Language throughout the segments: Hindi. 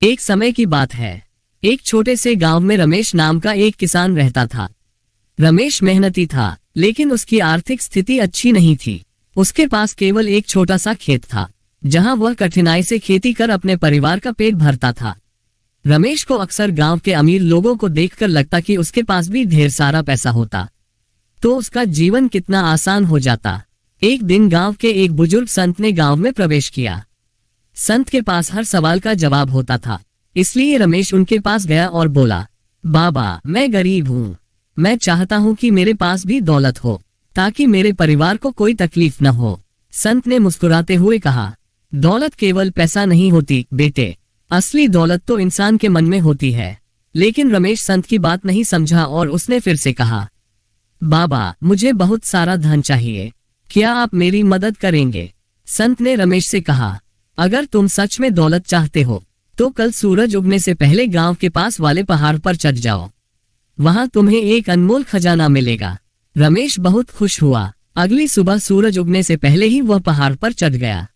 एक समय की बात है। एक छोटे से गांव में रमेश नाम का एक किसान रहता था। रमेश मेहनती था, लेकिन उसकी आर्थिक स्थिति अच्छी नहीं थी। उसके पास केवल एक छोटा सा खेत था, जहां वह कठिनाई से खेती कर अपने परिवार का पेट भरता था। रमेश को अक्सर गांव के अमीर लोगों को देखकर लगता कि उसके पास भी ढेर सारा पैसा होता तो उसका जीवन कितना आसान हो जाता। एक दिन गांव के एक बुजुर्ग संत ने गांव में प्रवेश किया। संत के पास हर सवाल का जवाब होता था, इसलिए रमेश उनके पास गया और बोला, बाबा, मैं गरीब हूँ। मैं चाहता हूँ कि मेरे पास भी दौलत हो, ताकि मेरे परिवार को कोई तकलीफ न हो। संत ने मुस्कुराते हुए कहा, दौलत केवल पैसा नहीं होती बेटे, असली दौलत तो इंसान के मन में होती है। लेकिन रमेश संत की बात नहीं समझा और उसने फिर से कहा, बाबा, मुझे बहुत सारा धन चाहिए, क्या आप मेरी मदद करेंगे? संत ने रमेश से कहा, अगर तुम सच में दौलत चाहते हो तो कल सूरज उगने से पहले गांव के पास वाले पहाड़ पर चढ़ जाओ, वहां तुम्हें एक अनमोल खजाना मिलेगा। रमेश बहुत खुश हुआ। अगली सुबह सूरज उगने से पहले ही वह पहाड़ पर चढ़ गया।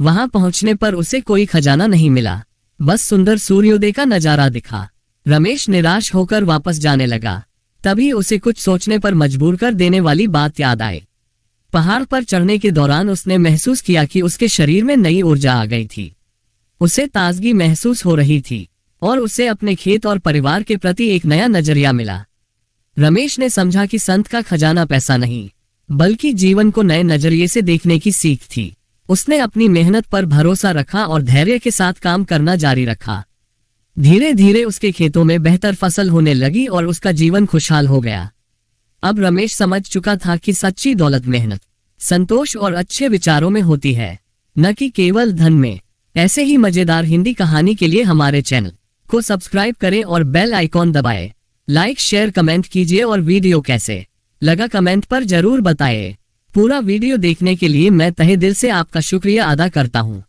वहां पहुंचने पर उसे कोई खजाना नहीं मिला, बस सुंदर सूर्योदय का नजारा दिखा। रमेश निराश होकर वापस जाने लगा। तभी उसे कुछ सोचने पर मजबूर कर देने वाली बात याद आई। पहाड़ पर चढ़ने के दौरान उसने महसूस किया कि उसके शरीर में नई ऊर्जा आ गई थी। उसे ताजगी महसूस हो रही थी और उसे अपने खेत और परिवार के प्रति एक नया नजरिया मिला। रमेश ने समझा कि संत का खजाना पैसा नहीं, बल्कि जीवन को नए नजरिए से देखने की सीख थी। उसने अपनी मेहनत पर भरोसा रखा और धैर्य के साथ काम करना जारी रखा। धीरे धीरे उसके खेतों में बेहतर फसल होने लगी और उसका जीवन खुशहाल हो गया। अब रमेश समझ चुका था कि सच्ची दौलत मेहनत, संतोष और अच्छे विचारों में होती है, न कि केवल धन में। ऐसे ही मजेदार हिंदी कहानी के लिए हमारे चैनल को सब्सक्राइब करें और बेल आइकॉन दबाएं। लाइक, शेयर, कमेंट कीजिए और वीडियो कैसे लगा कमेंट पर जरूर बताएं। पूरा वीडियो देखने के लिए मैं तहे दिल से आपका शुक्रिया अदा करता हूँ।